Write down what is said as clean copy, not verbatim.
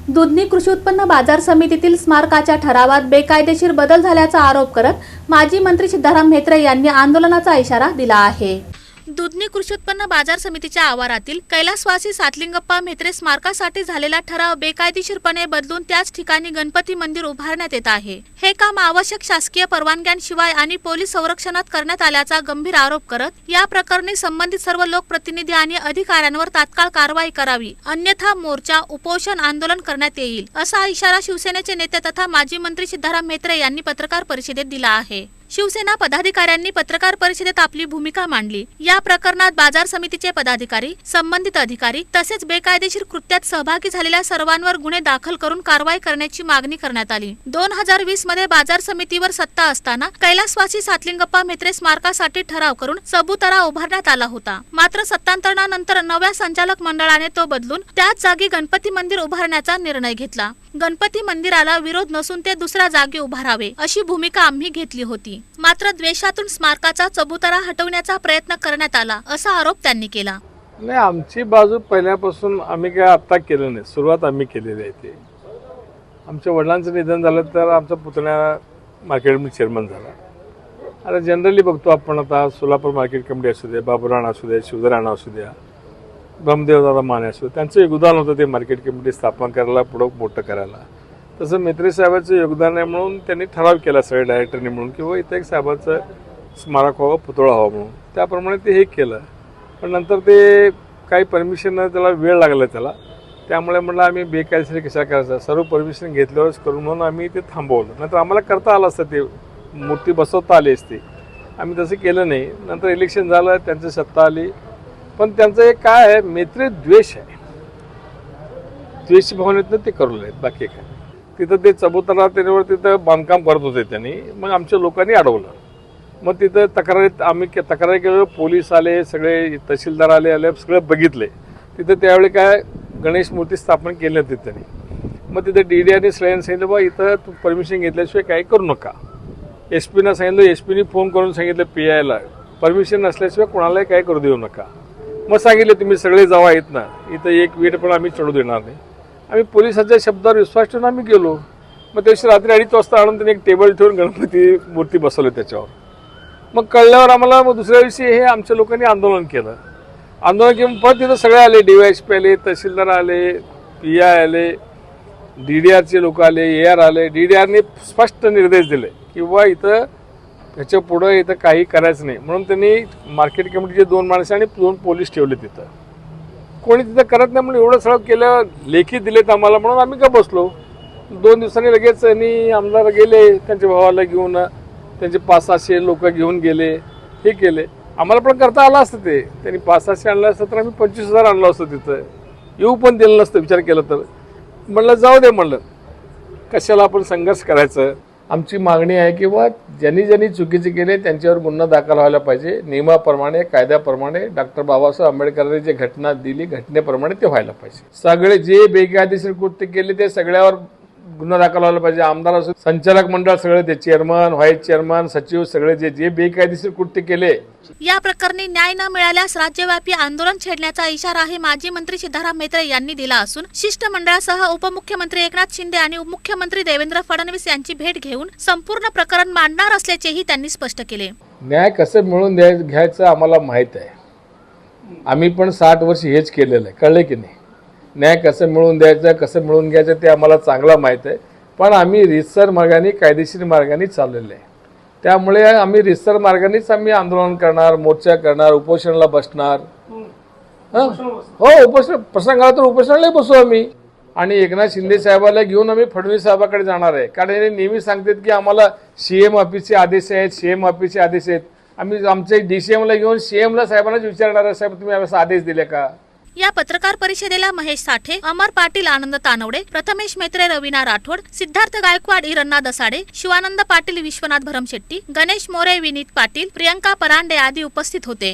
दुधनी कृषी उत्पन्न बाजार समितीतील स्मारकाच्या ठरावात बेकायदेशीर बदल झाल्याचा आरोप करत माजी मंत्री सिद्धाराम म्हेत्रे यांनी आंदोलनाचा इशारा दिला आहे। दुधनी कृषी उत्पन्न बाजार समितीच्या आवारातील कैलासवासी सातलिंगप्पा म्हेत्रे स्मारकासाठी झालेला ठराव बेकायदेशीरपणे बदलून त्याच ठिकाणी गणपती मंदिर उभारण्यात येत आहे। हे काम आवश्यक शासकीय परवानग्यांशिवाय आणि पोलीस संरक्षणात करण्यात आल्याचा गंभीर आरोप करत या प्रकरणी संबंधित सर्व लोकप्रतिनिधी आणि अधिकाऱ्यांवर तात्काळ कारवाई करावी, अन्यथा मोर्चा, उपोषण आंदोलन करण्यात येईल, असा इशारा शिवसेनेचे नेते तथा माजी मंत्री सिद्धाराम म्हेत्रे यांनी पत्रकार परिषदेत दिला आहे। शिवसेना पदाधिकाऱ्यांनी पत्रकार परिषदेत आपली भूमिका मांडली। या प्रकरणात बाजार समितीचे पदाधिकारी, संबंधित अधिकारी तसेच बेकायदेशीर कृत्यात सहभागी झालेल्या सर्वांवर गुन्हे दाखल करून कारवाई करण्याची मागणी करण्यात आली। 2020 मध्ये बाजार समितीवर सत्ता असताना कैलासवासी सातलिंगप्पा म्हेत्रे स्मारकासाठी ठराव करून चबुतरा उभारण्यात आला होता। मात्र सत्तांतरणानंतर नव्या संचालक मंडळाने तो बदलून त्याच जागी गणपती मंदिर उभारण्याचा निर्णय घेतला। गणपती मंदिराला विरोध नसून ते दुसऱ्या जागी उभारावे अशी भूमिका आम्ही घेतली होती। मात्र द्वेषातून स्मारकाचा चबुतरा हटवण्याचा प्रयत्न करण्यात आला, असा आरोप त्यांनी केला। नाही, आमची बाजू पहिल्यापासून आम्ही काय आता केलं नाही, सुरुवात आम्ही केलेली आहे। ते आमच्या वडिलांचं निधन झालं तर आमचा पुतण्या मार्केट कमिटी चेअरमन झाला। आता जनरली बघतो आपण, आता सोलापूर मार्केट कमिटी असू द्या, बाबुराणा असू द्या, शिवराणा असू द्या, ब्रह्मदेवदादा माने असू द्या, त्यांचं योगदान होतं ते मार्केट कमिटी स्थापन करायला, पुढं मोठं करायला। तसं म्हेत्रे साहेबांचं योगदान आहे म्हणून त्यांनी ठराव केला सगळ्या डायरेक्टरनी म्हणून की इथं एक साहेबांचं स्मारक व्हावं, पुतळा व्हावं म्हणून। त्याप्रमाणे ते हे केलं, पण नंतर ते काही परमिशन त्याला वेळ लागला त्याला, त्यामुळे म्हटलं आम्ही बेकायदेशीर कशा करायचं, सर्व परमिशन घेतल्यावरच करू म्हणून आम्ही ते थांबवलं। नंतर आम्हाला करता आलं असतं, ते मूर्ती बसवता आली असते, आम्ही तसं केलं नाही। नंतर इलेक्शन झालं, त्यांची सत्ता आली, पण त्यांचं एक काय आहे, म्हेत्रे द्वेष आहे, द्वेष भावनेतनं ते करू लागलेत, बाकी काय। तिथं ते चबुतरा त्याच्यावर तिथं बांधकाम करत होते त्यांनी, मग आमच्या लोकांनी अडवलं। मग तिथं तक्रारी केलं, पोलीस आले, सगळे तहसीलदार आले, सगळं बघितले। तिथं त्यावेळी काय गणेश मूर्ती स्थापन केली होती त्यांनी। मग तिथं DDRने सगळ्यांनी सांगितलं, बा इथं तू परमिशन घेतल्याशिवाय काही करू नका। SP सांगितलं, SPने फोन करून सांगितलं PIला, परमिशन नसल्याशिवाय कोणालाही काही करू देऊ नका। मग सांगितलं तुम्ही सगळे जावा येत ना, इथं एक वीट पण आम्ही चढू देणार नाही। आम्ही पोलिसांच्या शब्दावर विश्वास ठेवून आम्ही गेलो। मग त्या दिवशी रात्री 2:30 वाजता आणून त्यांनी एक टेबल ठेवून गणपती मूर्ती बसवली त्याच्यावर। मग कळल्यावर आम्हाला मग दुसऱ्या दिवशी हे आमच्या लोकांनी आंदोलन केलं। आंदोलन केलं परत तिथं सगळे आले, DYSP आले, तहसीलदार आले, PI आले, DDRचे लोक आले, AR आले। DDRने स्पष्ट निर्देश दिले की बा इथं त्याच्या पुढं इथं काही करायचं नाही म्हणून त्यांनी मार्केट कमिटीचे 2 माणसं आणि 2 पोलीस ठेवले तिथं। कोणी तिथं करत नाही म्हणून एवढं सगळं केलं, लेखी दिलेत आम्हाला म्हणून आम्ही का बसलो। 2 दिवसांनी लगेच त्यांनी आमदार गेले, त्यांच्या भावाला घेऊन, त्यांचे 500-600 लोक घेऊन गेले, हे केले। आम्हाला पण करता आलं असतं, ते त्यांनी 500-600 आणलं असतं तर आम्ही 25,000 आणलं असतं, तिथं येऊ पण दिलं नसतं विचार केला तर। म्हणलं जाऊ दे, म्हणलं कशाला आपण संघर्ष करायचं। आमची मागणी आहे की बा ज्यांनी चुकीचे केले त्यांच्यावर गुन्हा दाखल व्हायला पाहिजे, नियमाप्रमाणे, कायद्याप्रमाणे, डॉक्टर बाबासाहेब आंबेडकरांनी जे घटना दिली घटनेप्रमाणे ते व्हायला पाहिजे। सगळे जे बेकायदेशीर कृत्य केले ते सगळ्यावर गुन्हा दाखल व्हायला पाहिजे। आमदार असो, संचालक मंडळ सगळे, ते चेअरमन, व्हाईस चेअरमन, सचिव, सगळे जे बेकायदेशीर कृत्य केले। या प्रकरणी न्याय न मिळाल्यास राज्यव्यापी आंदोलन छेडण्याचा इशाराही माजी मंत्री सिद्धाराम म्हेत्रे यांनी दिला असून शिष्टमंडळासह उपमुख्यमंत्री एकनाथ शिंदे आणि उपमुख्यमंत्री देवेंद्र फडणवीस यांची भेट घेऊन संपूर्ण प्रकरण मांडणार असल्याचेही त्यांनी स्पष्ट केले। न्याय कसं मिळवून घ्यायचं आम्हाला माहीत आहे, आम्ही पण 60 वर्ष हेच केलेलं आहे, कळलं की नाही। न्याय कसं मिळवून द्यायचं, कसं मिळवून घ्यायचं ते आम्हाला चांगलं माहीत आहे, पण आम्ही रीतसर मार्गाने, कायदेशीर मार्गाने चाललेलं आहे। त्यामुळे आम्ही रीतसर मार्गानेच आम्ही आंदोलन करणार, मोर्चा करणार, उपोषणाला बसणार। हो, उपोषण प्रसंग आला तर उपोषणालाही बसू आम्ही। आणि एकनाथ शिंदे साहेबाला घेऊन आम्ही फडणवीस साहेबाकडे जाणार आहे, कारण हे नेहमी सांगतात की आम्हाला CM ऑफिसचे आदेश आहेत, CM ऑफिसचे आदेश आहेत। आम्ही आमचे DCMला घेऊन CMला साहेबांनाच विचारणार आहे, साहेब तुम्ही असा आदेश दिले का। या पत्रकार परिषदेला महेश साठे, अमर पाटील, आनंद तानवडे, प्रथमेश म्हेत्रे, रवीना राठोड, सिद्धार्थ गायकवाड, इरण्णा दसाडे, शिवानंद पाटील, विश्वनाथ भरमशेट्टी, गणेश मोरे, विनीत पाटील, प्रियंका परांडे आदी उपस्थित होते।